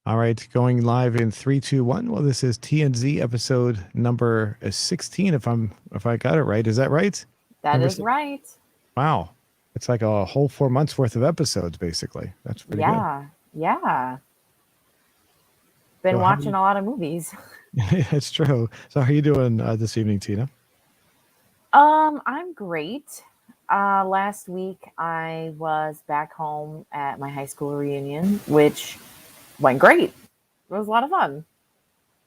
All right, going live in three, two, one. Well, this is TNZ episode number 16. If I got it right, is that right? That Number is six. right. Wow, it's like a whole 4 months worth of episodes, basically. That's pretty good. Yeah. Yeah. So Been how? watching a lot of movies. It's true. So how are you doing this evening, Tina? I'm great. Last week I was back home at my high school reunion, which went great. It was a lot of fun.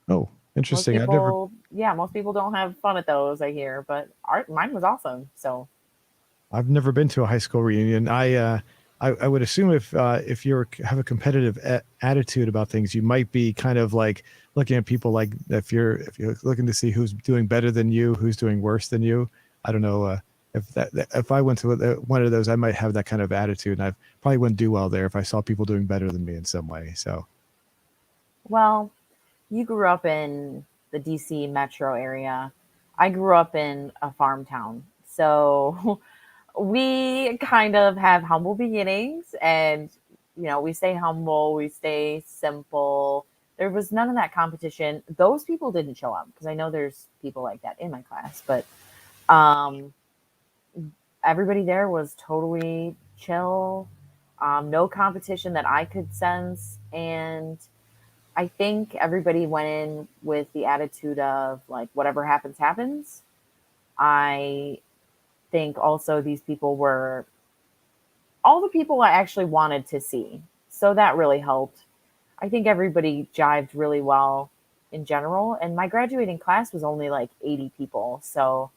Oh, Most interesting. people, yeah, most people don't have fun at those, I hear, but mine was awesome. So, I've never been to a high school reunion. I would assume if you have a competitive attitude about things, you might be kind of like looking at people like if you're looking to see who's doing better than you, who's doing worse than you. I don't know if I went to one of those, I might have that kind of attitude, and I probably wouldn't do well there if I saw people doing better than me in some way. So, well, you grew up in the DC metro area. I grew up in a farm town. So, we kind of have humble beginnings and we stay humble, we stay simple. There was none of that competition. Those people didn't show up because I know there's people like that in my class, but um everybody there was totally chill. No competition that I could sense, and I think everybody went in with the attitude of like whatever happens happens. I think also these people were all the people I actually wanted to see. So that really helped. I think everybody jived really well in general. And my graduating class was only like 80 people. So,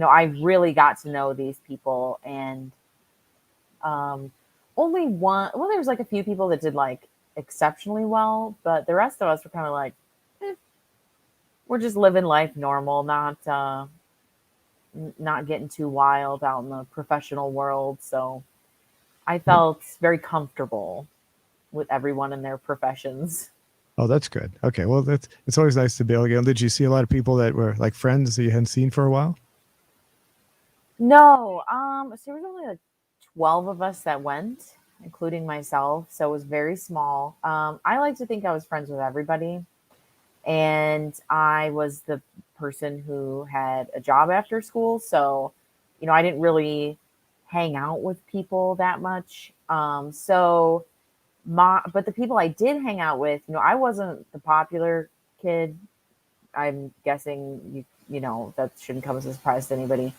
I really got to know these people. And um, only one, well, there was like a few people that did like exceptionally well, but the rest of us were kind of like, eh, we're just living life normal, not getting too wild out in the professional world. So I oh, felt very comfortable with everyone in their professions. oh, that's good. Okay, well, that's it's always nice to be able to get. Did you see a lot of people that were like friends that you hadn't seen for a while? No, so there was only like 12 of us that went, including myself. So it was very small. I like to think I was friends with everybody. And I was the person who had a job after school. So, I didn't really hang out with people that much. But the people I did hang out with, I wasn't the popular kid. I'm guessing that shouldn't come as a surprise to anybody.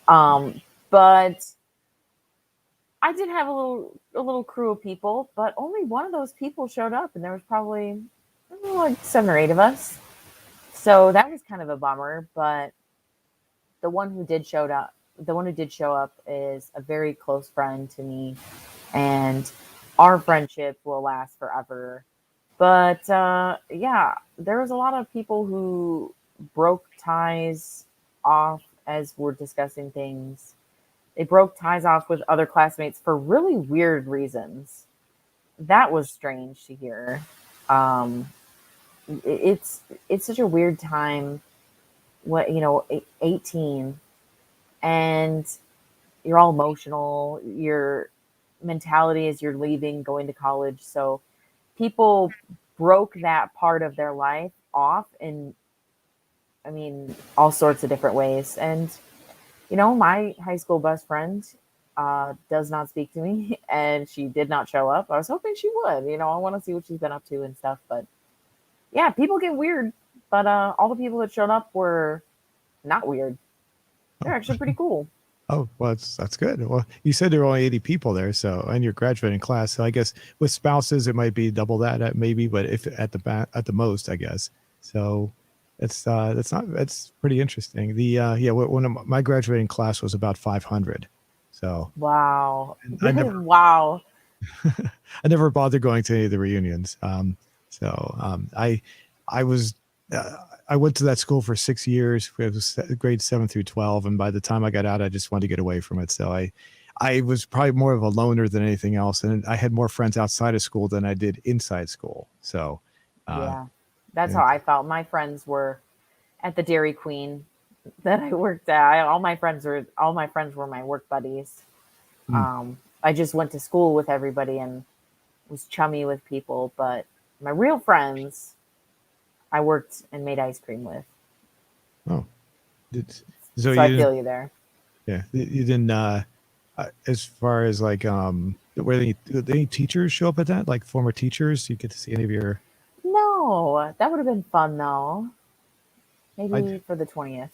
But I did have a little crew of people, but only one of those people showed up, and there was probably like 7 or 8 of us. So that was kind of a bummer. But the one who did showed up, the one who did show up, is a very close friend to me, and our friendship will last forever. But yeah, there was a lot of people who broke ties off as we're discussing things. They broke ties off with other classmates for really weird reasons. That was strange to hear. Um, it's such a weird time. 18, and you're all emotional. Your mentality is you're leaving, going to college. So people broke that part of their life off in, I mean, all sorts of different ways. And, my high school best friend does not speak to me and she did not show up. I was hoping she would. I want to see what she's been up to and stuff. But yeah, people get weird. But all the people that showed up were not weird. They're Oh, actually pretty cool. oh, well, that's good. Well, you said there were only 80 people there, so and you're graduating class, so I guess with spouses it might be double that maybe, but if at the most, I guess. So it's that's not that's pretty interesting. The yeah, one of my graduating class was about 500. So Wow. and Wow. I never bothered going to any of the reunions. I was I went to that school for 6 years. It was grade 7 through 12, and by the time I got out, I just wanted to get away from it. So I was probably more of a loner than anything else, and I had more friends outside of school than I did inside school. So, uh, Yeah. That's and how I felt. My friends were at the Dairy Queen that I worked at. All my friends were my work buddies. mm, I just went to school with everybody and was chummy with people, but My real friends, I worked and made ice cream with. Oh, did, so So I you feel didn't, you there. yeah, you didn't, as far as like, were did any teachers show up at that? Like former teachers? You get to see any of your, No, that would have been fun though. I, Maybe for the 20th.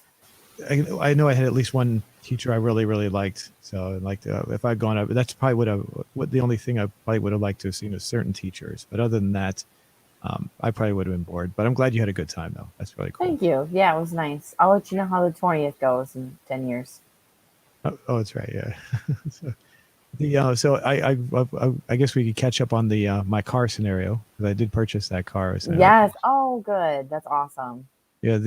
I know I had at least one teacher I really, really liked. So like, if I'd gone up, that's probably what the only thing I probably would have liked to have seen is certain teachers. But other than that, I probably would have been bored, but I'm glad you had a good time though. That's really cool. Thank you. Yeah, it was nice. I'll let you know how the 20th goes in 10 years. Oh, that's right. Yeah. So so I guess we could catch up on the my car scenario because I did purchase that car. So Yes. Oh, good. That's awesome. yeah,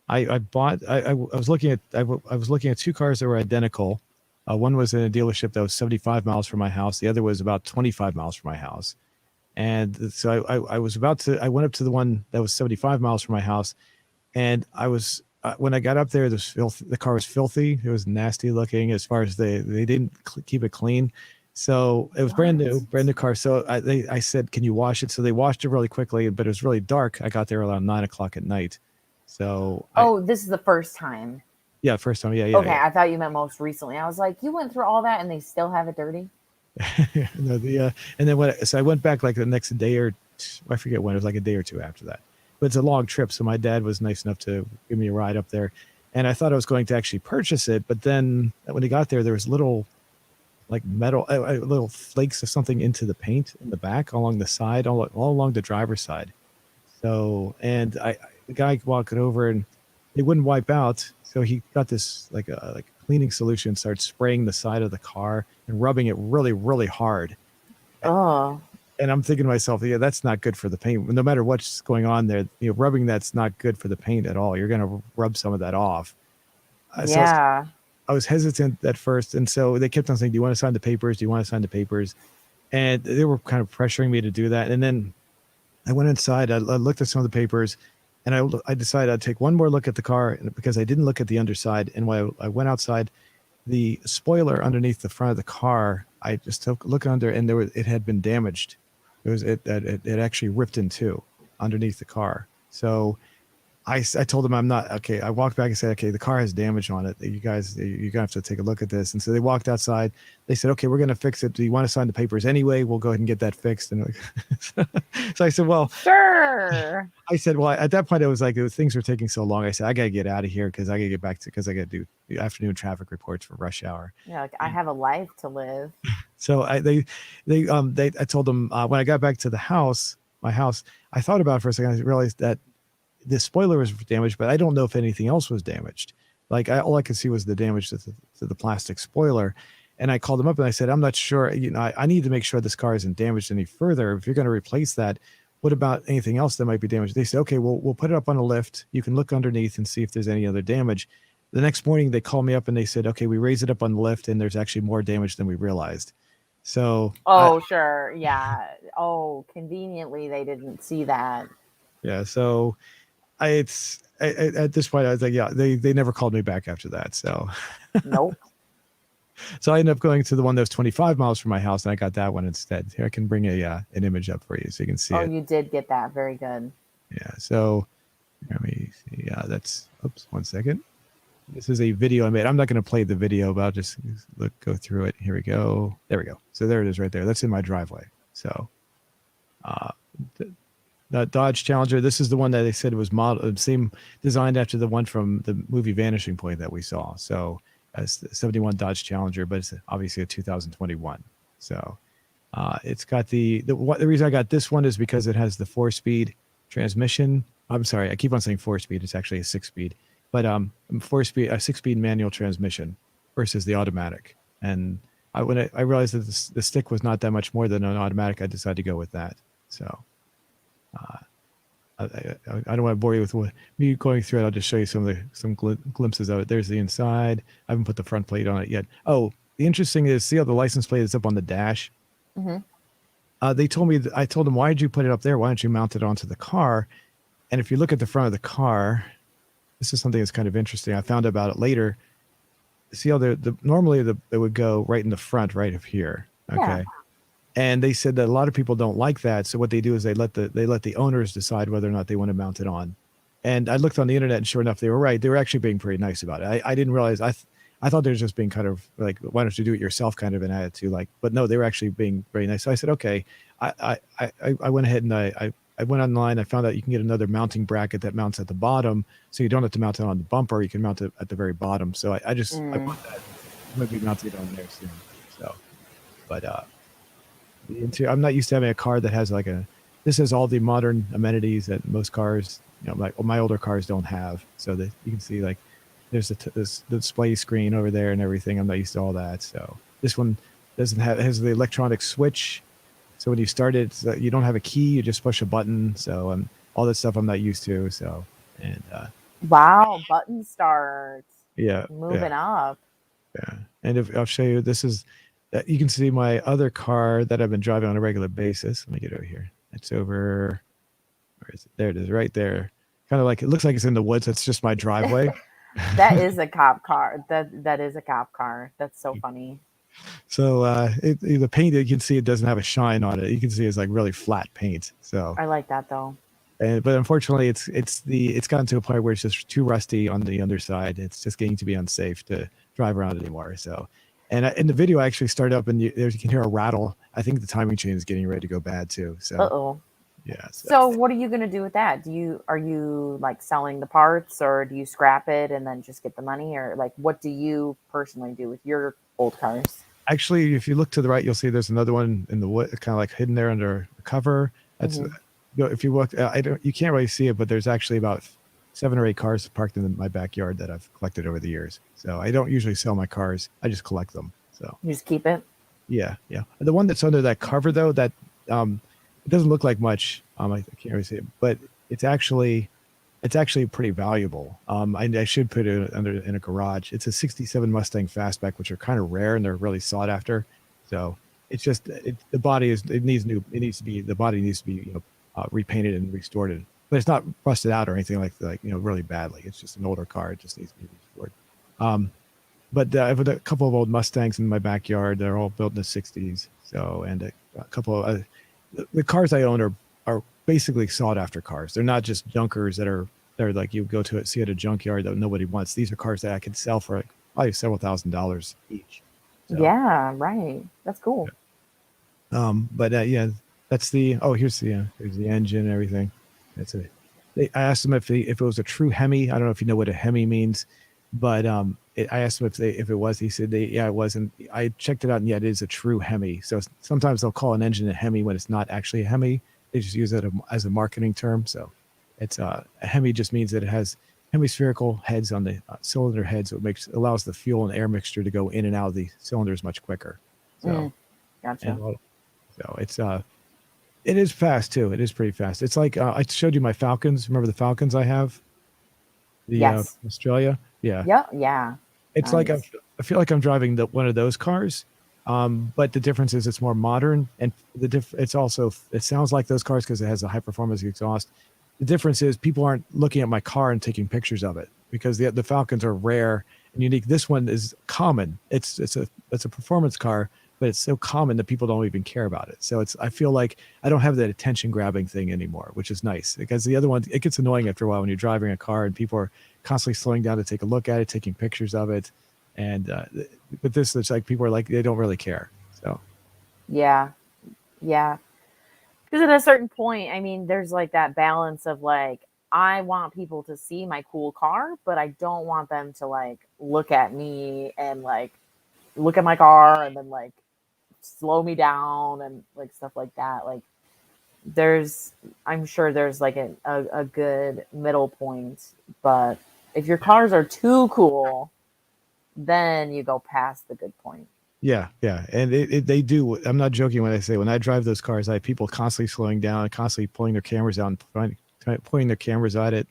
I bought I was looking at I was looking at two cars that were identical. One was in a dealership that was 75 miles from my house. The other was about 25 miles from my house. And so I was about to I went up to the one that was 75 miles from my house, and I was when I got up there, the car was filthy. It was nasty looking as far as they didn't keep it clean. So it was What? brand new car. So I said, can you wash it? So they washed it really quickly, but it was really dark. I got there around 9 o'clock at night. So Oh, this is the first time. yeah, first time. Okay, Yeah. I thought you meant most recently. I was like, you went through all that and they still have it dirty? No, and then so I went back like the next day I forget when, it was like a day or two after that. But it's a long trip, so my dad was nice enough to give me a ride up there, and I thought I was going to actually purchase it, but then when he got there was little like metal, little flakes of something into the paint in the back along the side, all along the driver's side. So, and the guy walking over and it wouldn't wipe out. So he got this like cleaning solution, started spraying the side of the car and rubbing it really, really hard. Oh, And I'm thinking to myself, yeah, that's not good for the paint. No matter what's going on there, rubbing that's not good for the paint at all. You're going to rub some of that off. So yeah. I was hesitant at first. And so they kept on saying, do you want to sign the papers? Do you want to sign the papers? And they were kind of pressuring me to do that. And then I went inside, I looked at some of the papers, and I decided I'd take one more look at the car because I didn't look at the underside. And when I went outside, the spoiler underneath the front of the car, I just took a look under, and it had been damaged. It actually ripped in two underneath the car. So I told them I'm not okay. I walked back and said, okay, the car has damage on it. You guys, you're gonna have to take a look at this. And so they walked outside. They said, okay, we're gonna fix it. Do you want to sign the papers anyway? We'll go ahead and get that fixed. And so I said, well, Sure. at that point, it was like things were taking so long. I said, I gotta get out of here because I gotta get back to because I gotta do the afternoon traffic reports for rush hour. Yeah, like I have a life to live. So I told them when I got back to my house, I thought about it for a second. I realized that the spoiler was damaged, but I don't know if anything else was damaged. Like all I could see was the damage to the plastic spoiler. And I called them up and I said, I'm not sure, I need to make sure this car isn't damaged any further. If you're going to replace that, what about anything else that might be damaged? They said, okay, we'll put it up on a lift. You can look underneath and see if there's any other damage. The next morning they called me up and they said, okay, we raised it up on the lift and there's actually more damage than we realized. So Oh, sure. Yeah. Oh, conveniently they didn't see that. yeah, so at this point I was like, yeah, they never called me back after that. So Nope. so I ended up going to the one that was 25 miles from my house, and I got that one instead. Here, I can bring an image up for you so you can see Oh, it. you did get that. Very good. Yeah. So let me see. Yeah, that's. Oops, 1 second. This is a video I made. I'm not going to play the video, but I'll just go through it. Here we go. There we go. So there it is, right there. That's in my driveway. So, uh, that Dodge Challenger. This is the one that they said was same designed after the one from the movie Vanishing Point that we saw. So, it's the 71 Dodge Challenger, but it's obviously a 2021. So, it's got the reason I got this one is because it has the 4-speed transmission. I'm sorry, I keep on saying 4-speed. It's actually a 6-speed, but a 6-speed manual transmission versus the automatic. And when I realized that the stick was not that much more than an automatic, I decided to go with that. So. I don't want to bore you with me going through it. I'll just show you some glimpses of it. There's the inside. I haven't put the front plate on it yet. Oh, the interesting is, see how the license plate is up on the dash? Mm-hmm. They told me, I told them, why did you put it up there? Why don't you mount it onto the car? And if you look at the front of the car, this is something that's kind of interesting. I found out about it later. See how normally it would go right in the front, right up here. Okay. Yeah. And they said that a lot of people don't like that. So what they do is they let the owners decide whether or not they want to mount it on. And I looked on the internet, and sure enough, they were right. They were actually being pretty nice about it. I didn't realize I thought they were just being kind of like, why don't you do it yourself kind of an attitude, like, but no, they were actually being very nice. So I said, okay. I went ahead and I went online. I found out you can get another mounting bracket that mounts at the bottom, so you don't have to mount it on the bumper. You can mount it at the very bottom. So I Mm. bought that. I'm gonna be mounting it on there soon. So, but the interior, I'm not used to having a car that has like a. This has all the modern amenities that most cars, my older cars don't have. So that you can see like there's this the display screen over there and everything. I'm not used to all that. So this one doesn't have, it has the electronic switch. So when you start it, you don't have a key. You just push a button. So all that stuff I'm not used to. So and Wow, button start. yeah, yeah, Moving up. yeah. And if I'll show you, this is you can see my other car that I've been driving on a regular basis. Let me get over here. It's over. Where is it? There it is, right there. Kind of like it looks like it's in the woods. It's just my driveway. That is a cop car. That is a cop car. That's so funny. So the paint, you can see it doesn't have a shine on it. You can see it's like really flat paint. So, I like that though. but unfortunately, it's gotten to a point where it's just too rusty on the underside. It's just getting to be unsafe to drive around anymore. So, and in the video, I actually started up and you can hear a rattle. I think the timing chain is getting ready to go bad too. Uh So, oh. yeah. So So what are you gonna do with that? Are you like selling the parts, or do you scrap it and then just get the money, or like what do you personally do with your old cars? actually, if you look to the right, you'll see there's another one in the wood, kind of like hidden there under the cover. That's Hmm. if you look, you can't really see it, but there's actually about 7 or 8 cars parked in my backyard that I've collected over the years. So I don't usually sell my cars; I just collect them. So You just keep it. yeah, yeah. The one that's under that cover though, that it doesn't look like much. I can't really see it, but it's actually it's actually pretty valuable. I should put it under in a garage. It's a '67 Mustang Fastback, which are kind of rare and they're really sought after. So it's just the body is it needs new. It needs to be the body needs to be repainted and restored. But it's not rusted out or anything like really badly. It's just an older car. It just needs to be restored. Um, but I have a couple of old Mustangs in my backyard. They're all built in the '60s. So and a couple of the cars I own are basically sought after cars. They're not just junkers they're like you go to it see at a junkyard that nobody wants. These are cars that I could sell for like probably several $1,000s each. So Yeah, right. That's cool. but yeah, that's the here's the engine and everything. That's it. I asked them if it was a true Hemi. I don't know if you know what a Hemi means, but I asked them if it was. He said yeah, it wasn't. I checked it out, and yeah, it is a true Hemi. So sometimes they'll call an engine a Hemi when it's not actually a Hemi. They just use it as a marketing term. So it's a Hemi just means that it has hemispherical heads on the cylinder heads, so it allows the fuel and air mixture to go in and out of the cylinders much quicker. So Mm, gotcha. and so it is fast too. It is pretty fast. It's like I showed you my Falcons. Remember the Falcons I have? The Yes. Australia. Yeah. Yep. Yeah. It's like Nice. I feel like I'm driving one of those cars. But the difference is it's more modern and it's also it sounds like those cars because it has a high performance exhaust. The difference is people aren't looking at my car and taking pictures of it because the Falcons are rare and unique. This one is common. It's a performance car, but it's so common that people don't even care about it. So I feel like I don't have that attention grabbing thing anymore, which is nice because the other one, it gets annoying after a while when you're driving a car and people are constantly slowing down to take a look at it, taking pictures of it. And but this, it's like people are like, they don't really care. So Yeah. Yeah. Because at a certain point, I mean, there's like that balance of like, I want people to see my cool car, but I don't want them to like look at me and like look at my car and then like slow me down and like stuff like that. Like, I'm sure there's like a good middle point, but if your cars are too cool, then you go past the good point. yeah, yeah. And they do. I'm not joking when I say when I drive those cars, I have people constantly slowing down, constantly pulling their cameras out and pointing their cameras at it.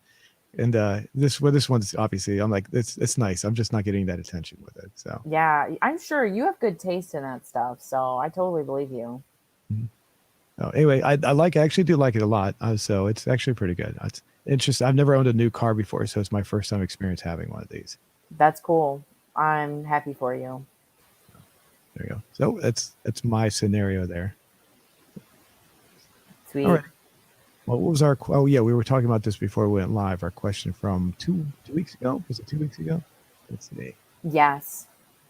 And this one's obviously, I'm like, it's nice. I'm just not getting that attention with it. So Yeah, I'm sure you have good taste in that stuff, so I totally believe you. mhm. So anyway, I actually do like it a lot. So it's actually pretty good. It's just I've never owned a new car before, so it's my first time experience having one of these. That's cool. I'm happy for you. There you go. So that's my scenario there. All Sweet. right. Well, what was our? Oh yeah, we were talking about this before we went live. Our question from two weeks ago. Was it 2 weeks ago? Let's see. Yes.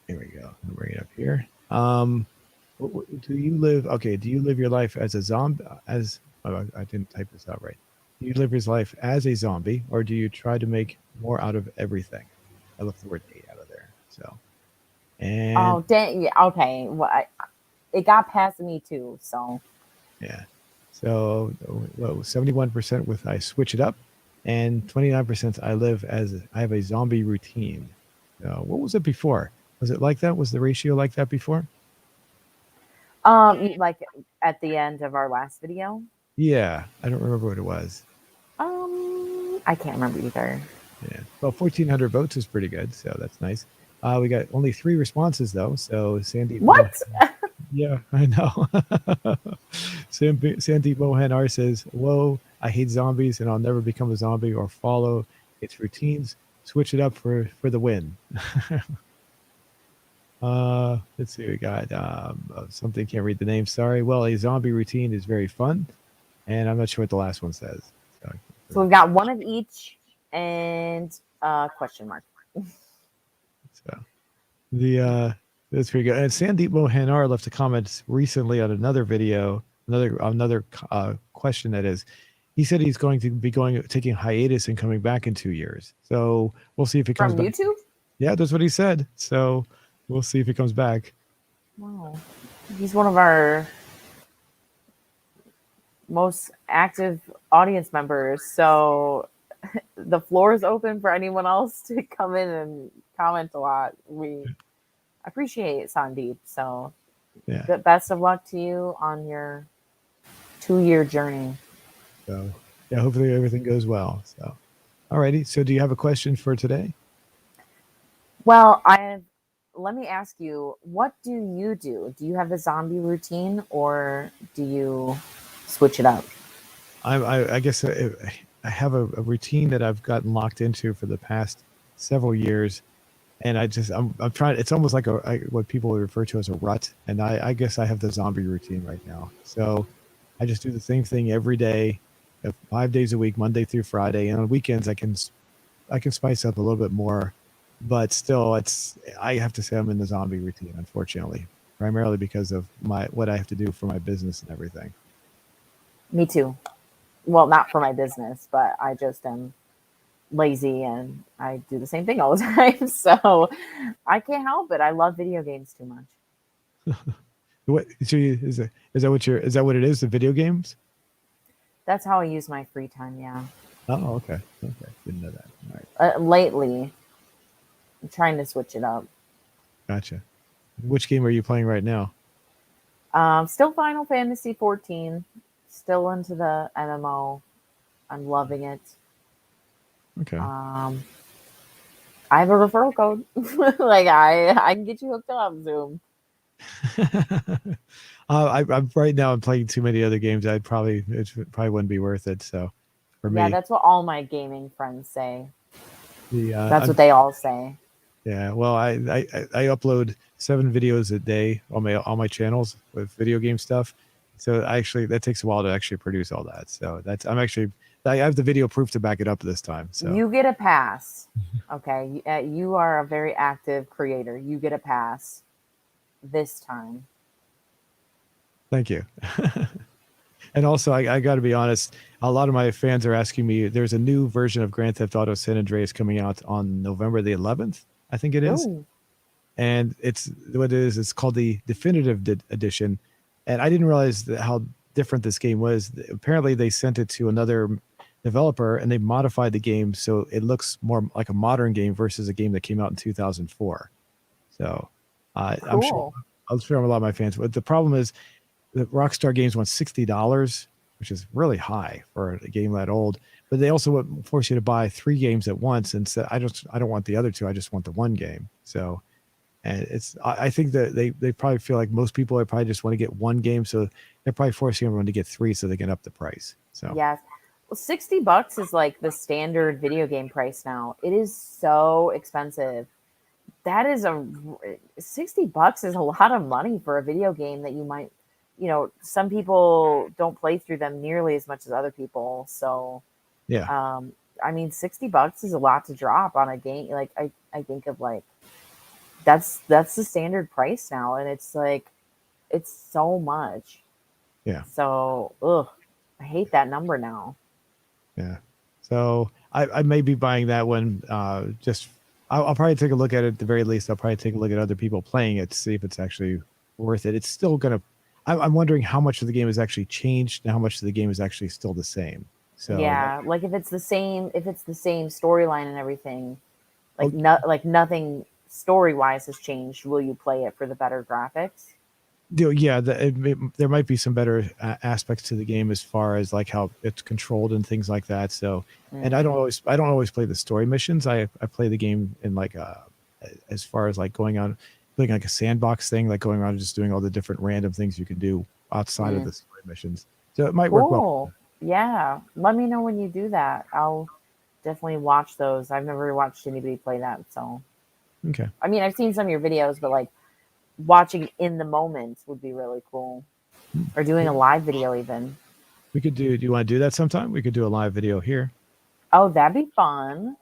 Here we go. I'll bring it up here. Do you live? Okay. Do you live your life as a zombie? As I didn't type this out right. Do you live his life as a zombie, or do you try to make more out of everything? I left the word "date" out of there. So, and Oh, dang. Yeah, okay. Well, it got past me too. So, yeah. So, 71% with I switch it up, and 29% I have a zombie routine. What was it before? Was it like that? Was the ratio like that before? like at the end of our last video, Yeah, I don't remember what it was. I can't remember either. Yeah, well, 1,400 votes is pretty good, so that's nice. We got only 3 responses though. So Sandeep Mohan, What? yeah, I know. Sandeep Mohan R says, "Whoa, I hate zombies, and I'll never become a zombie or follow its routines. Switch it up for the win." Let's see. We got something. Can't read the name. Sorry. Well, a zombie routine is very fun, and I'm not sure what the last one says. So, So we've got one of each and question mark. so that's pretty good. And Sandeep Mohanar left a comment recently on another video, another question that is. He said he's going to be taking hiatus and coming back in 2 years. So we'll see if he comes From back. YouTube? Yeah, that's what he said. So we'll see if he comes back. Wow. He's one of our most active audience members. So the floor is open for anyone else to come in and comment a lot. We appreciate Sandeep. So Yeah. best of luck to you on your 2-year journey. So yeah, hopefully everything goes well. So, alrighty. So do you have a question for today? Well, let me ask you, what do you do? Do you have a zombie routine or do you switch it up? I guess I have a routine that I've gotten locked into for the past several years, and I'm trying. It's almost like what people would refer to as a rut, and I guess I have the zombie routine right now. So I just do the same thing every day, 5 days a week, Monday through Friday, and on weekends I can spice up a little bit more, but still, I have to say I'm in the zombie routine, unfortunately, primarily because of what I have to do for my business and everything. Me too. Well, not for my business, but I just am lazy and I do the same thing all the time. So I can't help it. I love video games too much. What so is that what it is? The video games? That's how I use my free time. Yeah. Oh, okay, okay, didn't know that. All right, Lately, I'm trying to switch it up. gotcha. Which game are you playing right now? Still Final Fantasy 14. Still into the MMO. I'm loving it. Okay. I have a referral code. Like I can get you hooked up, Zoom. I'm right now. I'm playing too many other games. It probably wouldn't be worth it. So, for Yeah, me, that's what all my gaming friends say. the That's what they all say. yeah. Well, I upload 7 videos a day on my channels with video game stuff. So that takes a while to actually produce all that. So I have the video proof to back it up this time. So You get a pass. Okay, you are a very active creator. You get a pass this time. thank you. And also, I got to be honest, a lot of my fans are asking me, there's a new version of Grand Theft Auto San Andreas coming out on November the 11th, I think it is. Oh, And it's called the Definitive Edition. And I didn't realize how different this game was. Apparently, they sent it to another developer and they modified the game so it looks more like a modern game versus a game that came out in 2004. So cool. I'm sure a lot of my fans, but the problem is, the Rockstar games want $60, which is really high for a game that old. But they also would force you to buy 3 games at once, and said, I don't want the other 2. I just want the one game. So, and I think that they probably feel like most people are probably just want to get one game, so they're probably forcing everyone to get 3 so they can up the price. So Yes. Well, $60 is like the standard video game price now. It is so expensive. That is $60 is a lot of money for a video game that some people don't play through them nearly as much as other people. So, Yeah. I mean, $60 is a lot to drop on a game. Like I think of like that's the standard price now, and it's like it's so much. Yeah. So, ugh, I hate that number now. Yeah. So I may be buying that one. Just I'll probably take a look at it at the very least. I'll probably take a look at other people playing it to see if it's actually worth it. It's still gonna. I'm wondering how much of the game has actually changed and how much of the game is actually still the same. So that, Yeah, like if it's the same storyline and everything, oh, like nothing story wise has changed. Will you play it for the better graphics? yeah, there might be some better aspects to the game as far as like how it's controlled and things like that. So, and Mm. I don't always play the story missions. I play the game in like as far as like going on, like a sandbox thing, like going around and just doing all the different random things you can do outside of Mm. the story missions. So it might work well. Cool. Yeah. Let me know when you do that. I'll definitely watch those. I've never watched anybody play that. So, Okay. I mean, I've seen some of your videos, but like watching in the moment would be really cool. Or doing a live video even. We could do. Do you want to do that sometime? We could do a live video here. Oh, that'd be fun.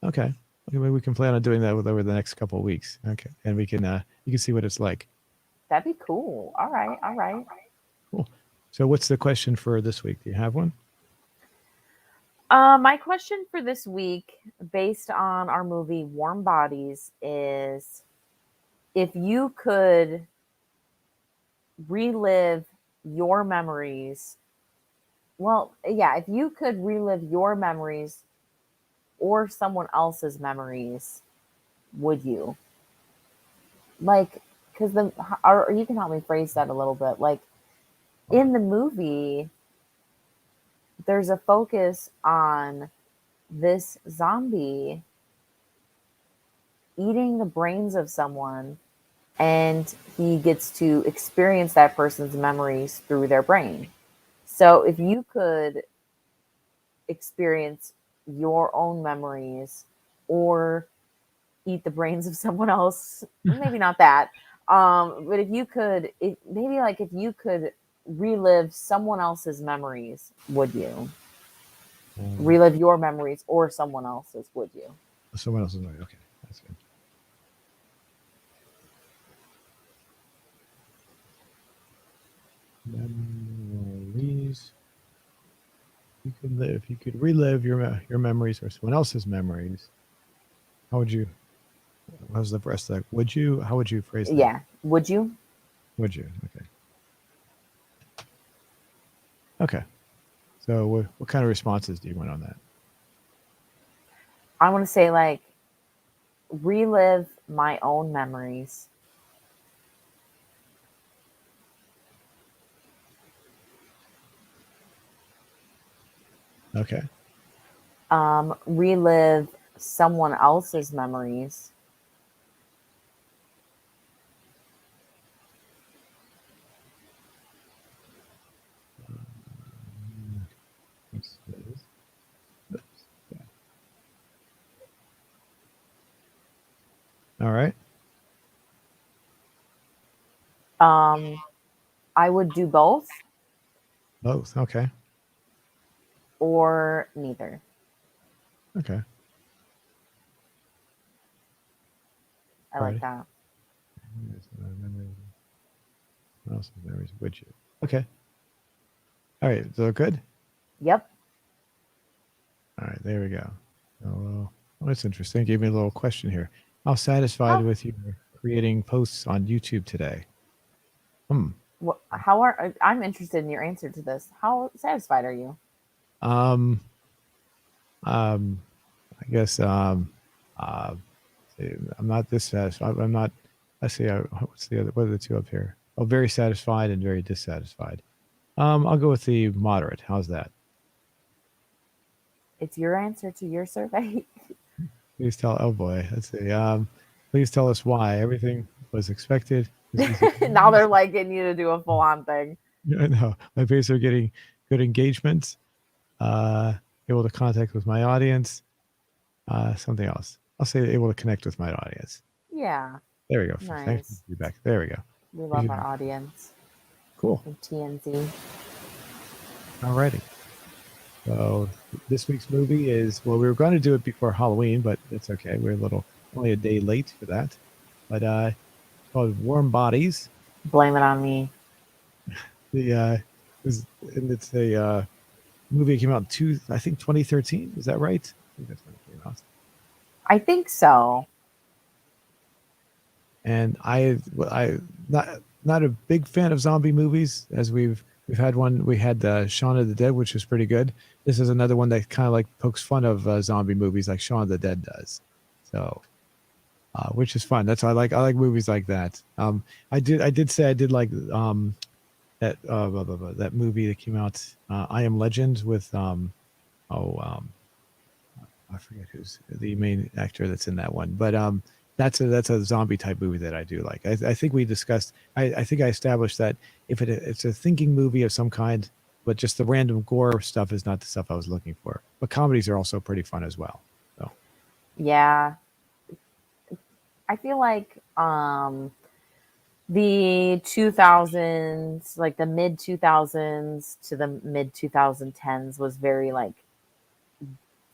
Okay. Okay, maybe we can plan on doing that over the next couple of weeks. Okay, and we can you can see what it's like. That'd be cool. All right. All right. Cool. So, what's the question for this week? Do you have one? My question for this week, based on our movie Warm Bodies, is if you could relive your memories, well, yeah, if you could relive your memories or someone else's memories, would you? Like, because or you can help me phrase that a little bit. Like, in the movie, there's a focus on this zombie eating the brains of someone, and he gets to experience that person's memories through their brain. So if you could experience your own memories or eat the brains of someone else, maybe not that, but if you could, maybe like if you could relive someone else's memories, would you relive your memories or someone else's? Would you? Someone else's name. Okay, that's good. Memories. You could live. If you could relive your memories or someone else's memories, how would you? What was the rest of that? Would you? How would you phrase that? Yeah, would you? Would you? Okay. Okay. So, what kind of responses do you want on that? I want to say like relive my own memories. Okay. Relive someone else's memories. What's this? Yeah. All right. I would do both Both. Okay. or neither. Okay. I like Alrighty. that. Memories. What else's memories would you? Okay. All right. So good. Yep. All right. There we go. Oh, well, that's interesting. Gave me a little question here. How satisfied How with you creating posts on YouTube today? Hmm. how are I'm interested in your answer to this. How satisfied are you? Um. Um. I guess. Uh. I'm not dissatisfied. I'm not. Let's see. What's the other? What are the two up here? Oh, very satisfied and very dissatisfied. I'll go with the moderate. How's that? It's your answer to your survey. Please tell. Oh boy. Let's see. Please tell us why everything was expected. Was easy. Now they're like getting you to do a full on thing. I know my videos are getting good engagement. Uh, able to contact with my audience. Something else. I'll say able to connect with my audience. Yeah. There we go. Thanks for the Nice. feedback. There we go. We We love should- our audience. Cool. TNZ. Alrighty. So this week's movie is, well, we were going to do it before Halloween, but it's okay. We're only a day late for that. But it's called Warm Bodies. Blame it on me. The and it's a movie that came out in I think 2013. Is that right? I think that's when it came out. I think so. And I not a big fan of zombie movies, as we've had one. We had Shaun of the Dead, which was pretty good. This is another one that kind of like pokes fun of zombie movies, like Shaun of the Dead does. So, which is fun. That's why I like movies like that. I did say I did like that movie that came out, I Am Legend, with oh um, I forget who's the main actor that's in that one, but that's a zombie type movie that I do like. I think we discussed. I think I established that if it's a thinking movie of some kind, but just the random gore stuff is not the stuff I was looking for. But comedies are also pretty fun as well. So Yeah. I feel like the 2000s, like the mid 2000s to the mid 2010s, was very like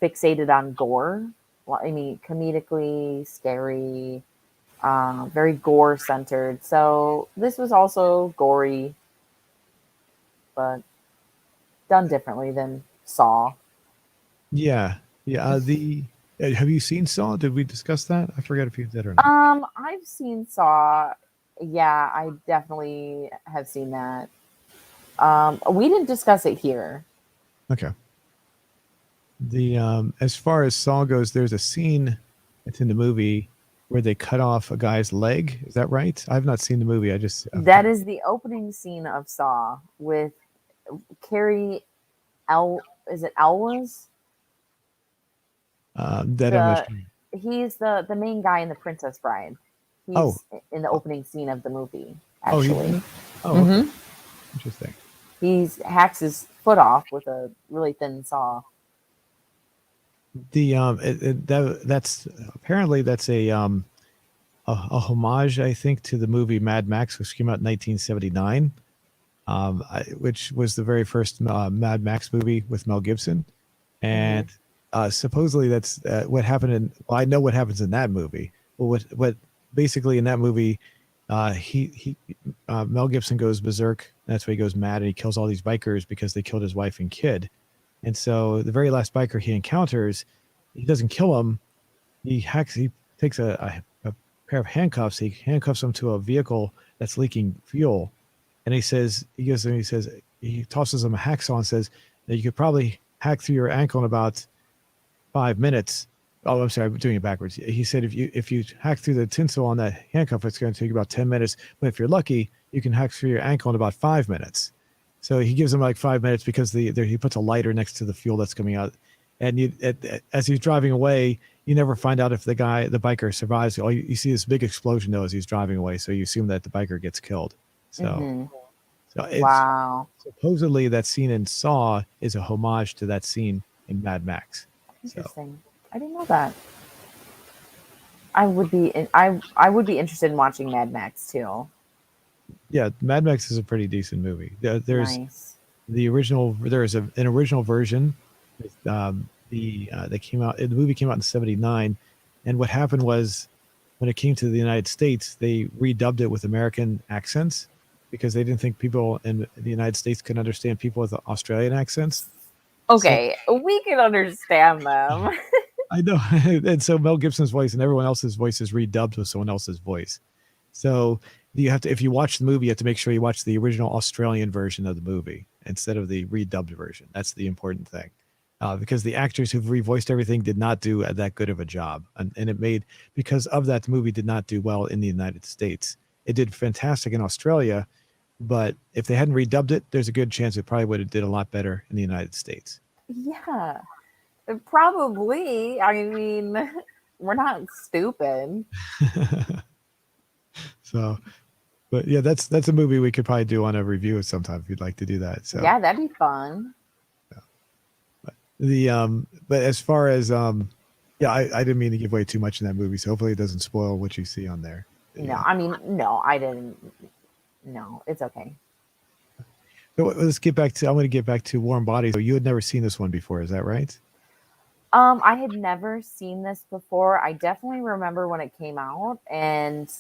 fixated on gore. Well, I mean, comedically scary, very gore centered. So this was also gory, but done differently than Saw. yeah, yeah. The Have you seen Saw? Did we discuss that? I forget if you did or not. I've seen Saw. Yeah, I definitely have seen that. We didn't discuss it here. Okay. The As far as Saw goes, there's a scene that's in the movie where they cut off a guy's leg. Is that right? I've not seen the movie. That is the opening scene of Saw with Carrie El. Is it Elwas? that I'm not The sure. He's the main guy in The Princess Bride. Oh, He's in the opening scene of the movie. oh, he's in Actually, it. Oh, okay, hmm interesting. he hacks his foot off with a really thin saw. The that's apparently that's a homage, I think, to the movie Mad Max, which came out in 1979, which was the very first Mad Max movie with Mel Gibson. Hmm. And supposedly that's what happened in. Well, I know what happens in that movie. But what basically in that movie, he Mel Gibson goes berserk. That's why he goes mad and he kills all these bikers because they killed his wife and kid. And so the very last biker he encounters, he doesn't kill him. He takes a pair of handcuffs. He handcuffs him to a vehicle that's leaking fuel, and he says he tosses him a hacksaw and says that you could probably hack through your ankle in about 5 minutes. Oh, I'm sorry, I'm doing it backwards. He said if you hack through the tinsel on that handcuff, it's going to take you about 10 minutes. But if you're lucky, you can hack through your ankle in about 5 minutes. So he gives him like 5 minutes because he puts a lighter next to the fuel that's coming out. And as he's driving away, you never find out if the biker survives. All you see this big explosion though as he's driving away. So you assume that the biker gets killed. So, Hmm. so it's Wow, supposedly that scene in Saw is a homage to that scene in Mad Max. So interesting. I didn't know that. I would be interested in watching Mad Max too. yeah, Mad Max is a pretty decent movie. There's Nice. an original version. That came out. The movie came out in '79, and what happened was when it came to the United States, they redubbed it with American accents because they didn't think people in the United States could understand people with Australian accents. So Okay, we can understand them. I know, and so Mel Gibson's voice and everyone else's voice is redubbed with someone else's voice. So you have to, if you watch the movie, you have to make sure you watch the original Australian version of the movie instead of the redubbed version. That's the important thing, because the actors who've revoiced everything did not do that good of a job, and it made because of that the movie did not do well in the United States. It did fantastic in Australia, but if they hadn't redubbed it, there's a good chance it probably would have did a lot better in the United States. Yeah, probably. I mean, we're not stupid. So, but yeah, that's a movie we could probably do on a review sometime if you'd like to do that. So Yeah, that'd be fun. but as far as yeah, I didn't mean to give away too much in that movie, so hopefully it doesn't spoil what you see on there. No, Yeah. I mean, no, I didn't. No, it's okay. So let's get back to. I'm going to get back to Warm Bodies. So you had never seen this one before, is that right? I had never seen this before. I definitely remember when it came out and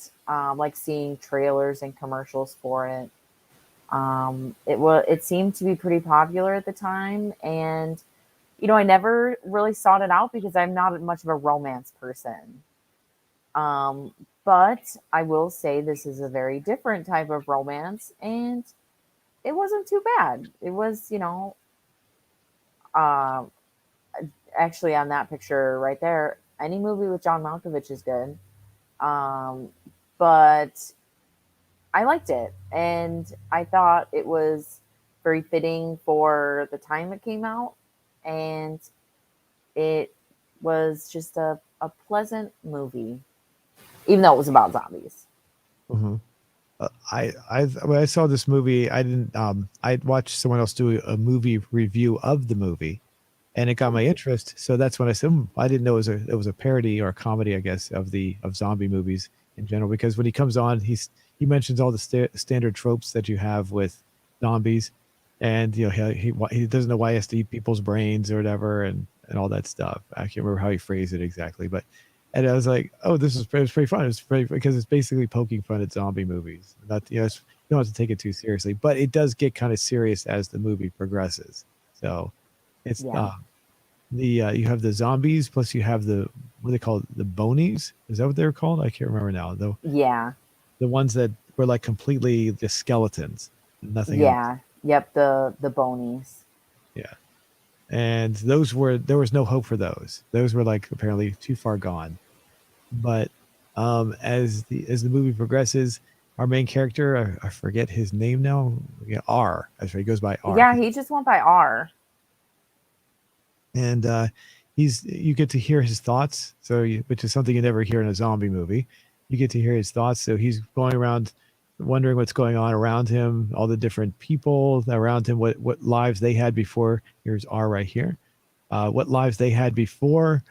like seeing trailers and commercials for it. It seemed to be pretty popular at the time, and I never really sought it out because I'm not much of a romance person. Um, but I will say this is a very different type of romance, and it wasn't too bad. It was, uh, actually on that picture right there, any movie with John Malkovich is good. Um, but I liked it, and I thought it was very fitting for the time it came out, and it was just a pleasant movie, even though it was about zombies. Hmm. When I saw this movie, I didn't. I watched someone else do a movie review of the movie, and it got my interest. So that's when I said, I didn't know it was a parody or a comedy, I guess, of zombie movies in general. Because when he comes on, he mentions all the standard tropes that you have with zombies, and he doesn't know why he has to eat people's brains or whatever, and all that stuff. I can't remember how he phrased it exactly, but. And I was like, "Oh, it was pretty fun. It's pretty because it's basically poking fun at zombie movies. Not you don't have to take it too seriously, but it does get kind of serious as the movie progresses. So it's Yeah, the you have the zombies plus you have the what they call the bonies. Is that what they're called? I can't remember now. Though yeah, the ones that were like completely just skeletons, nothing else. yeah. Yep, the bonies. Yeah, and there was no hope for those. Those were like apparently too far gone. But as the movie progresses, our main character, I forget his name now. Yeah, R. That's right. He goes by R. Yeah, he just went by R. And you get to hear his thoughts. Which is something you never hear in a zombie movie. You get to hear his thoughts. So he's going around wondering what's going on around him, all the different people around him, what lives they had before. Here's R right here. What lives they had before,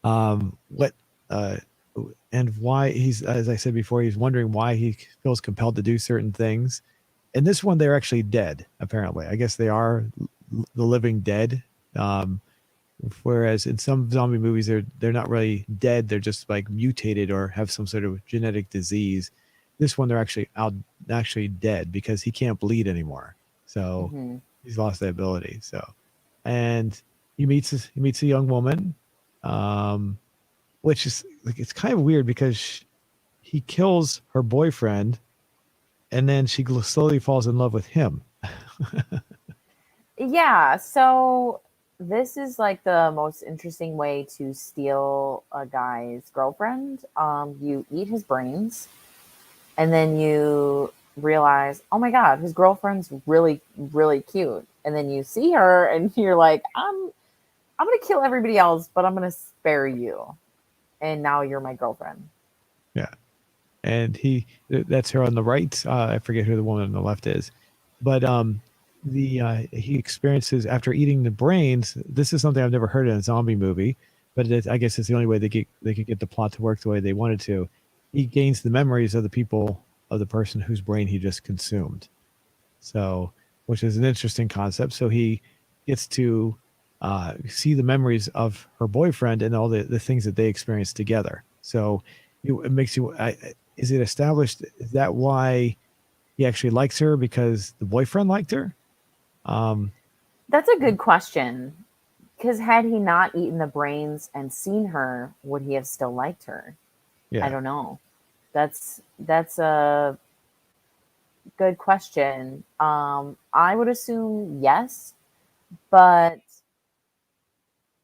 what uh, and why he's, as I said before, he's wondering why he feels compelled to do certain things. In this one, they're actually dead. Apparently, I guess they are the living dead. Um, Whereas in some zombie movies, they're not really dead; they're just like mutated or have some sort of genetic disease. This one, they're actually dead because he can't bleed anymore. So Hmm. he's lost that ability. So, and he meets a young woman, um, which is like it's kind of weird because he kills her boyfriend, and then she slowly falls in love with him. Yeah, so this is like the most interesting way to steal a guy's girlfriend. You eat his brains, and then you realize, oh my god, his girlfriend's really, really cute. And then you see her, and you're like, I'm gonna kill everybody else, but I'm gonna spare you. And now you're my girlfriend. Yeah, and that's her on the right. I forget who the woman on the left is, but the he experiences after eating the brains. This is something I've never heard in a zombie movie, but I guess it's the only way they could get the plot to work the way they wanted to. He gains the memories of the person whose brain he just consumed. So, which is an interesting concept. So he gets to see the memories of her boyfriend and all the things that they experienced together. So it makes you, is it established? Is that why he actually likes her because the boyfriend liked her? Um, That's a good question. Because had he not eaten the brains and seen her, would he have still liked her? I yeah. don't know. That's a good question. I would assume yes, but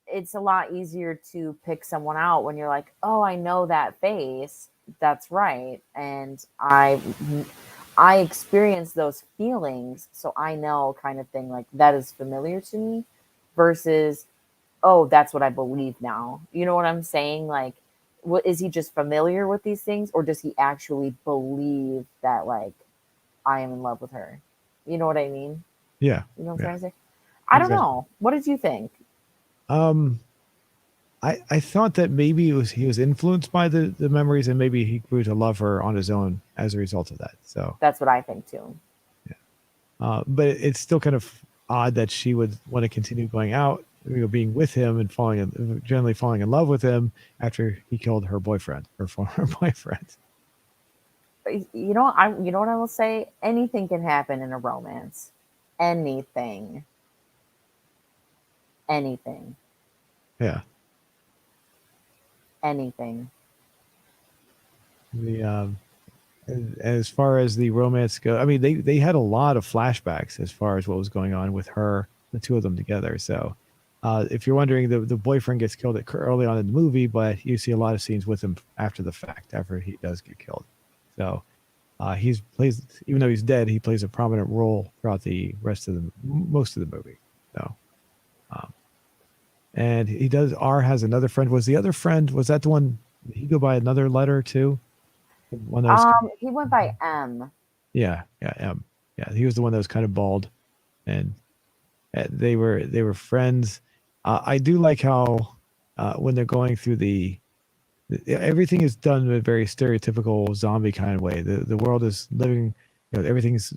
it's a lot easier to pick someone out when you're like, oh, I know that face. That's right, and I experience those feelings, so I know kind of thing like that is familiar to me. Versus, oh, that's what I believe now. You know what I'm saying? Like, what is he just familiar with these things, or does he actually believe that like I am in love with her? You know what I mean? Yeah. You know what I'm Yeah. trying to say? I don't Exactly. know. What did you think? Um, I thought that maybe he was influenced by the memories and maybe he grew to love her on his own as a result of that. So That's what I think too. yeah. But it's still kind of odd that she would want to continue going out, being with him and generally falling in love with him after he killed her boyfriend, her former boyfriend. You know what I will say? Anything can happen in a romance. Anything. Anything. Yeah. Anything. The as far as the romance go, I mean, they had a lot of flashbacks as far as what was going on with her, the two of them together. So, if you're wondering, the boyfriend gets killed early on in the movie, but you see a lot of scenes with him after the fact, after he does get killed. So, he's plays even though he's dead, he plays a prominent role throughout the rest of the most of the movie. So, um, and he does. R has another friend. Was the other friend? Was that the one? Did he go by another letter too? One that was He went by M. yeah, yeah, yeah. He was the one that was kind of bald, and they were friends. I do like how when they're going through everything is done in a very stereotypical zombie kind of way. The world is living, everything's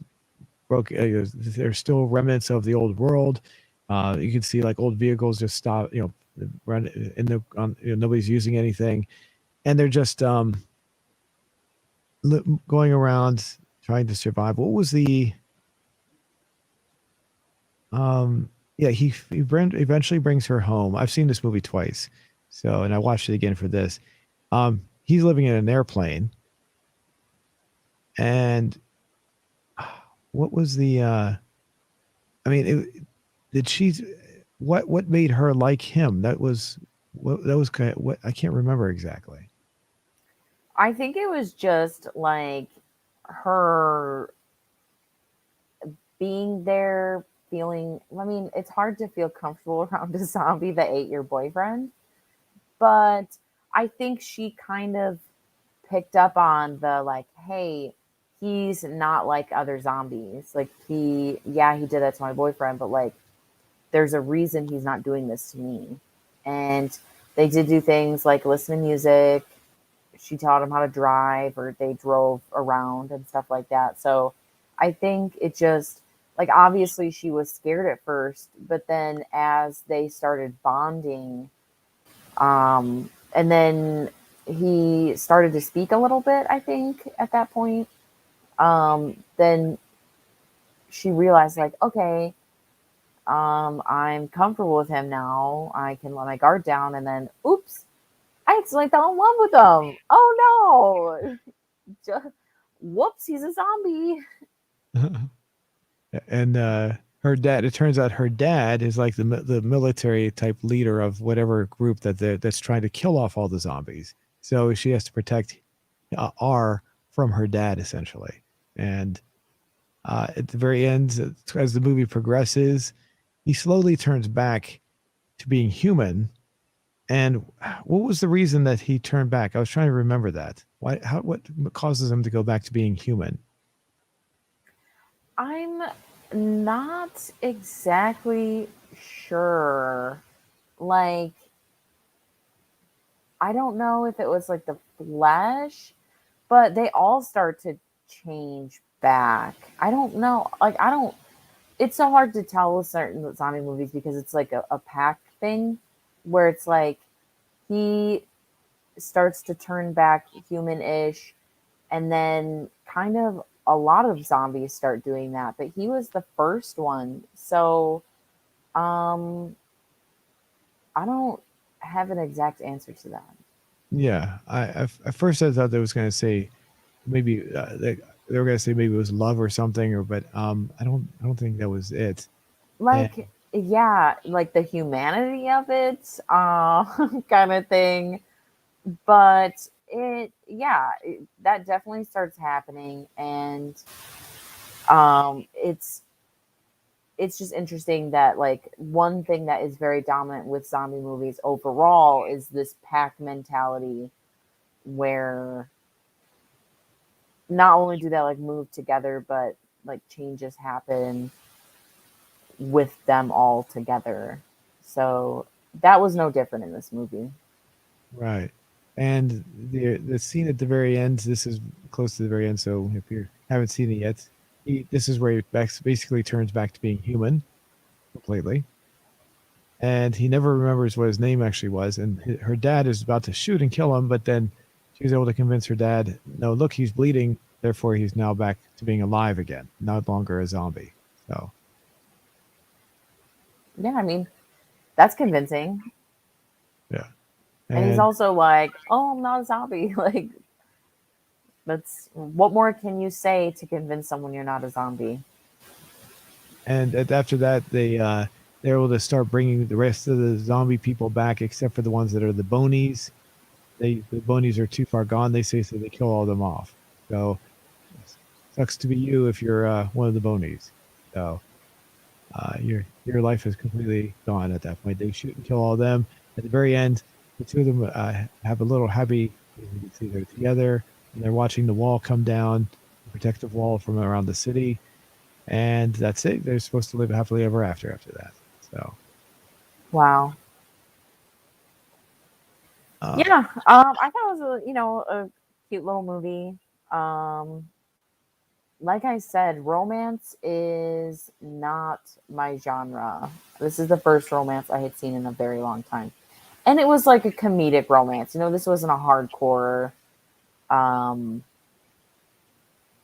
broke. There's still remnants of the old world. You can see like old vehicles just stop, run in the nobody's using anything, and they're just going around trying to survive. What was the yeah, eventually brings her home. I've seen this movie twice. So, and I watched it again for this. He's living in an airplane, and what was the I mean, did she what made her like him? That was kind of what I can't remember exactly. I think it was just like her being there, feeling. I mean, it's hard to feel comfortable around a zombie that ate your boyfriend, but I think she kind of picked up on the like, hey, he's not like other zombies. Like yeah, he did that to my boyfriend, but like, there's a reason he's not doing this to me. And they did do things like listen to music. She taught him how to drive, or they drove around and stuff like that. So I think it just like obviously she was scared at first, but then as they started bonding, and then he started to speak a little bit, I think, at that point. Then she realized, like, okay, I'm comfortable with him now. I can let my guard down. And then, oops, I accidentally fell in love with him. Oh no. Just, whoops, he's a zombie. And her dad, it turns out her dad is like the military type leader of whatever group that's trying to kill off all the zombies. So she has to protect R from her dad essentially. And at the very end, as the movie progresses, he slowly turns back to being human. And what was the reason that he turned back? I was trying to remember that. What causes him to go back to being human? I'm not exactly sure. Like, I don't know if it was like the flesh, but they all start to change back. I don't know. Like, I don't. It's so hard to tell with certain zombie movies because it's like a pack thing where it's like he starts to turn back human-ish, and then kind of a lot of zombies start doing that, but he was the first one. So um I don't have an exact answer to that. Yeah, at first I thought they was going to say maybe they were going to say maybe it was love or something, or but I don't think that was it. And Like, yeah, like the humanity of it, kind of thing. But that definitely starts happening. And it's just interesting that like one thing that is very dominant with zombie movies overall is this pack mentality where not only do they like move together, but like changes happen with them all together. So that was no different in this movie. right, and the scene at the very end. This is close to the very end, so if you haven't seen it yet, this is where he basically turns back to being human completely, and he never remembers what his name actually was. And her dad is about to shoot and kill him, but then she was able to convince her dad, no, look, he's bleeding, therefore he's now back to being alive again, no longer a zombie. So Yeah, I mean, that's convincing. yeah, And he's and also like, "Oh, I'm not a zombie." Like, that's what more can you say to convince someone you're not a zombie? after that they're able to start bringing the rest of the zombie people back, except for the ones that are the bonies. The bonies are too far gone, they say, so they kill all of them off. So sucks to be you if you're one of the bonies. So your life is completely gone at that point. They shoot and kill all of them. At the very end, the two of them have a little happy. You can see they're together and they're watching the wall come down, the protective wall from around the city, and that's it. They're supposed to live happily ever after that. So Wow. uh, Yeah, I thought it was a cute little movie. Um, like I said, romance is not my genre. This is the first romance I had seen in a very long time, and it was like a comedic romance. This wasn't a hardcore, um,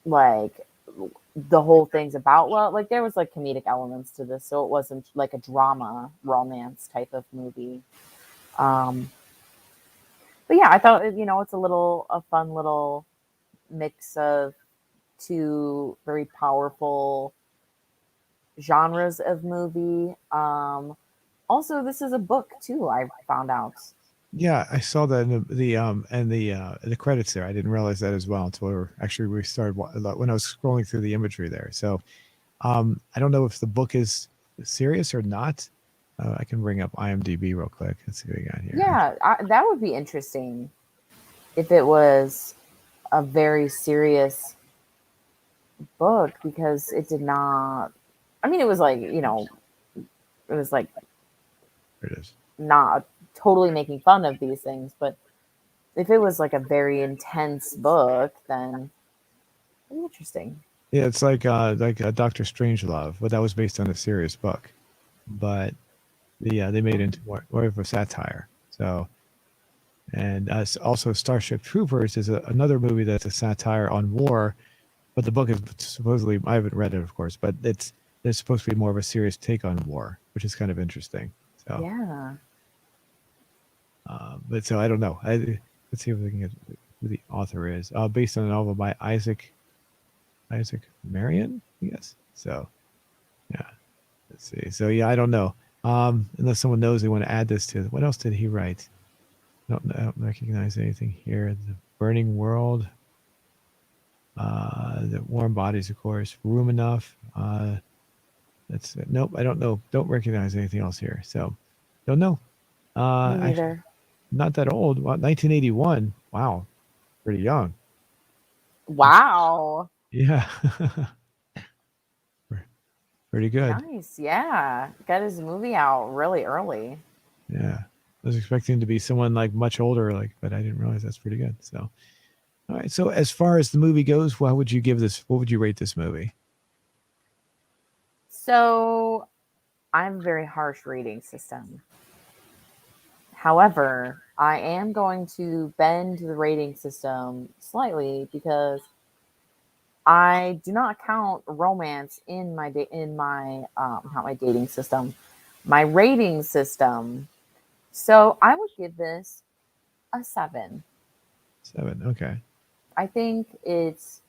like the whole thing's about love. Like there was like comedic elements to this, so it wasn't like a drama romance type of movie. Um, but yeah, I thought it's a fun little mix of two very powerful genres of movie. Also, this is a book too. I found out. yeah, I saw that in the credits there. I didn't realize that as well until we started when I was scrolling through the imagery there. So I don't know if the book is serious or not. I can bring up IMDb real quick. Let's see what we got here. Yeah, that would be interesting if it was a very serious book because it did not. I mean, it was like it was like Here it is. not totally making fun of these things, but if it was like a very intense book, then it'd be interesting. Yeah, it's like a Doctor Strangelove, but that was based on a serious book. But they made it into more of a satire. So and also Starship Troopers is another movie that's a satire on war, but the book is supposedly, I haven't read it, of course, but it's supposed to be more of a serious take on war, which is kind of interesting. So, Yeah. but so I don't know. Let's see if we can get who the author is. Based on a novel by Isaac Marion, I guess. So, yeah. Let's see. So yeah, I don't know. Unless someone knows, they want to add this to. What else did he write? I don't recognize anything here. The Burning World. The Warm Bodies, of course. Room Enough. That's nope. I don't know. Don't recognize anything else here. So, don't know. Me Actually, neither. not that old. 1981. Wow, pretty young. Wow. Yeah, pretty good. Nice. Yeah. Got his movie out really early. Yeah, I was expecting to be someone like much older, but I didn't realize that's pretty good. So, all right. So, as far as the movie goes, what would you give this? What would you rate this movie? So I have a very harsh rating system. However, I am going to bend the rating system slightly because I do not count romance in my not my dating system, my rating system. So I would give this a 7. 7. Okay. I think it's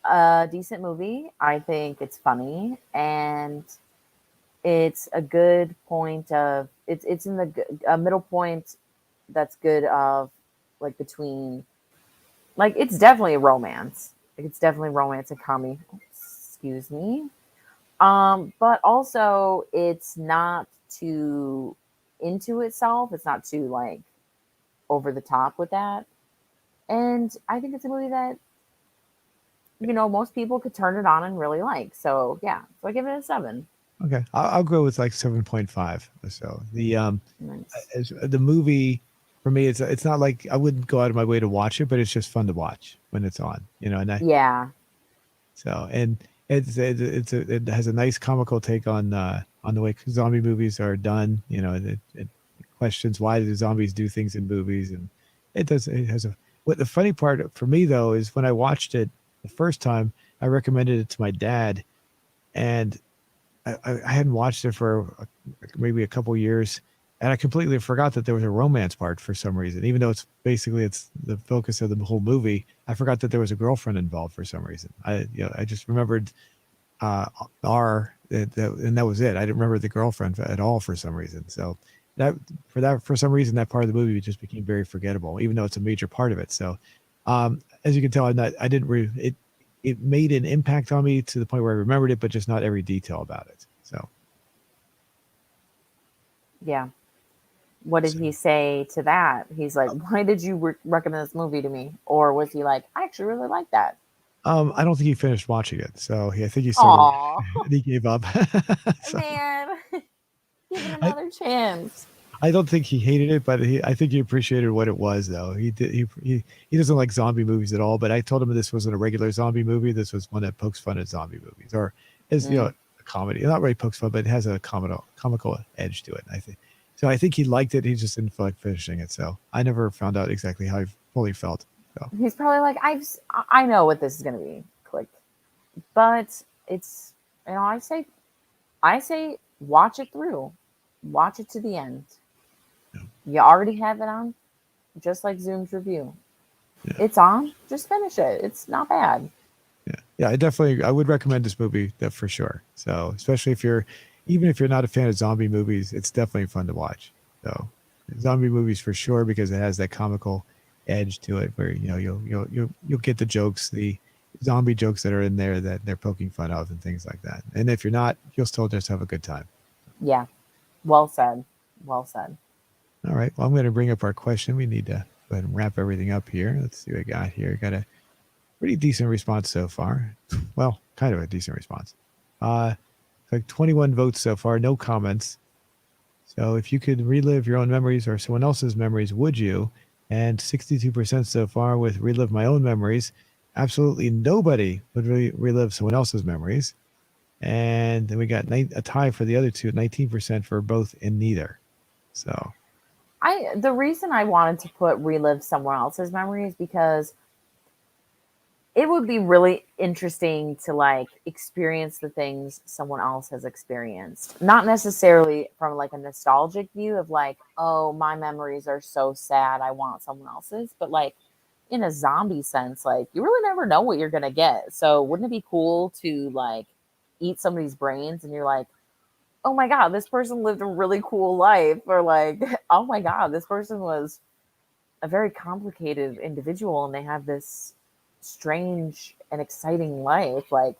a decent movie. I think it's funny and it's a good point of it's in a middle point that's good of like between like it's definitely a romance. Like it's definitely romance and comedy. Excuse me. But also it's not too into itself. It's not too like over the top with that. And I think it's a movie that most people could turn it on and really like. So yeah, so I give it a 7. Okay. I'll go with like 7.5 or so. Nice. As the movie for me, it's not like I wouldn't go out of my way to watch it, but it's just fun to watch when it's on. And Yeah. So, and it has a nice comical take on the way zombie movies are done. You know, it questions why do zombies do things in movies, and it has a. What the funny part for me though is when I watched it the first time, I recommended it to my dad, and I hadn't watched it for maybe a couple years, and I completely forgot that there was a romance part for some reason. Even though it's the focus of the whole movie, I forgot that there was a girlfriend involved for some reason. I just remembered uh, and that was it. I didn't remember the girlfriend at all for some reason. So for some reason that part of the movie just became very forgettable, even though it's a major part of it. So as you can tell, I didn't it. It made an impact on me to the point where I remembered it, but just not every detail about it. So, Yeah. What did so he say to that? He's like, why did you recommend this movie to me? Or was he like, I actually really like that? I don't think he finished watching it. So I think he started Aw, and he gave up. So man, give it I, another chance. I don't think he hated it, but I think he appreciated what it was, though. He doesn't like zombie movies at all. But I told him this wasn't a regular zombie movie. This was one that pokes fun at zombie movies, or is Mm, a comedy. Not really pokes fun, but it has a comical edge to it. I think so. I think he liked it. He just didn't feel like finishing it. So I never found out exactly how he fully felt. So he's probably like, I know what this is gonna be. Click. But it's, I say watch it through. Watch it to the end. yeah, You already have it on, just like Zoom's review. yeah, It's on, just finish it. It's not bad. yeah. I would recommend this movie that for sure. So especially even if you're not a fan of zombie movies, it's definitely fun to watch. So zombie movies for sure because it has that comical edge to it where you'll get the jokes, the zombie jokes that are in there that they're poking fun of and things like that. And if you're not, you'll still just have a good time. Yeah. Well said. Well said. All right. Well, I'm going to bring up our question. We need to go ahead and wrap everything up here. Let's see what I got here. Got a pretty decent response so far. Well, kind of a decent response. Uh, like 21 votes so far, no comments. So if you could relive your own memories or someone else's memories, would you? And 62% so far with relive my own memories. Absolutely nobody would relive someone else's memories. And then we got a tie for the other two, 19% for both and neither. So, The reason I wanted to put relive someone else's memory is because it would be really interesting to like experience the things someone else has experienced. Not necessarily from like a nostalgic view of like, oh, my memories are so sad, I want someone else's, but like in a zombie sense, like you really never know what you're gonna get. So wouldn't it be cool to like eat somebody's brains and you're like, oh my god, this person lived a really cool life, or like, oh my god, this person was a very complicated individual and they have this strange and exciting life. Like,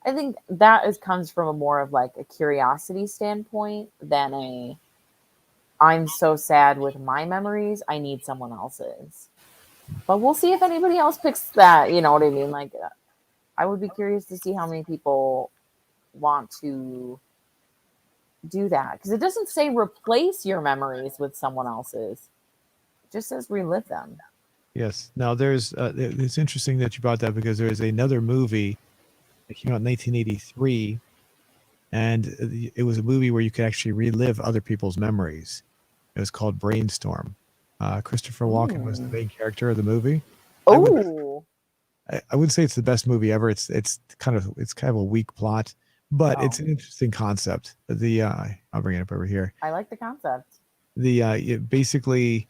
I think that comes from a more of like a curiosity standpoint than a I'm so sad with my memories, I need someone else's. But we'll see if anybody else picks that. You know what I mean? Like, I would be curious to see how many people want to do that because it doesn't say replace your memories with someone else's. It just says relive them. yes. Now, it's interesting that you brought that because there is another movie that came out in 1983, and it was a movie where you could actually relive other people's memories. It was called Brainstorm. Christopher Walken was the Mm. main character of the movie. I would Oh, I would say it's the best movie ever. It's kind of a weak plot, but it's oh, an interesting concept. I'll bring it up over here. I like the concept. Basically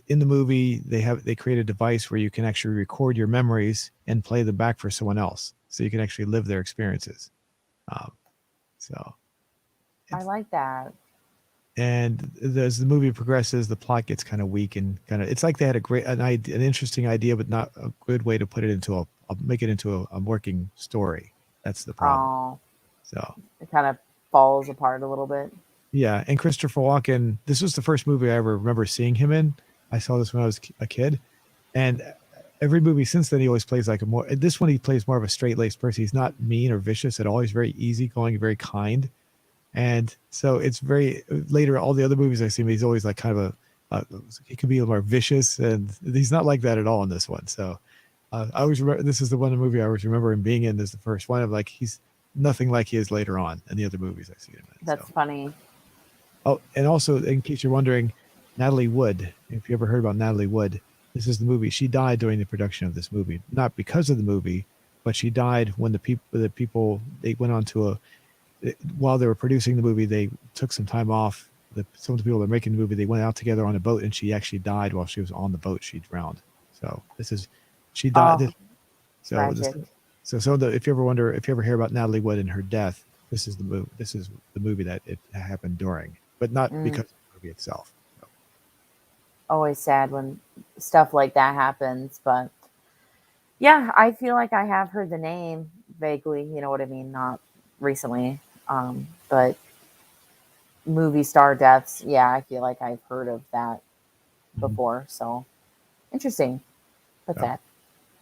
in the movie they create a device where you can actually record your memories and play them back for someone else, so you can actually live their experiences. Um, so I it's like that. and as the movie progresses, the plot gets kind of weak and kind of. It's like they had an interesting idea, but not a good way to put it into make it into a working story. That's the problem. Oh, So it kind of falls apart a little bit. yeah, and Christopher Walken. This was the first movie I ever remember seeing him in. I saw this when I was a kid, and every movie since then he always plays like a more. This one he plays more of a straight laced person. He's not mean or vicious at all. He's very easygoing, very kind. And so it's very later. All the other movies I see him, he's always like kind of he could be a little more vicious, and he's not like that at all in this one. So I always remember, this is the one movie I always remember him being in, is the first one of like, he's nothing like he is later on in the other movies I've seen him in. That's So, funny. oh, and also in case you're wondering, Natalie Wood, if you ever heard about Natalie Wood, this is the movie. She died during the production of this movie, not because of the movie, but she died when the people they went on to a while they were producing the movie, they took some time off. Some of the people that were making the movie, they went out together on a boat, and she actually died while she was on the boat. She drowned. So this is, she died. Oh, So this, tragic. if you ever wonder, if you ever hear about Natalie Wood and her death, this is the movie. This is the movie that it happened during, but not Mm, because of the movie itself. So, always sad when stuff like that happens, but yeah, I feel like I have heard the name vaguely. You know what I mean? Not recently, but movie star deaths. Yeah, I feel like I've heard of that mhm. before. So interesting, but So, sad.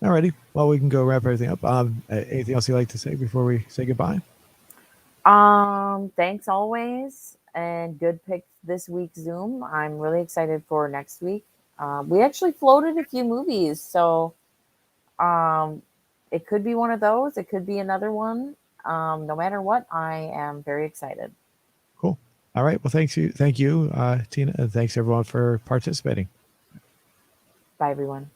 alrighty. Well, we can go wrap everything up. Anything else you'd like to say before we say goodbye? Thanks always, and good pick this week, Zoom. I'm really excited for next week. We actually floated a few movies, so um, it could be one of those. It could be another one. No matter what, I am very excited. Cool. All right. Well, thank you, Tina, and thanks everyone for participating. Bye, everyone.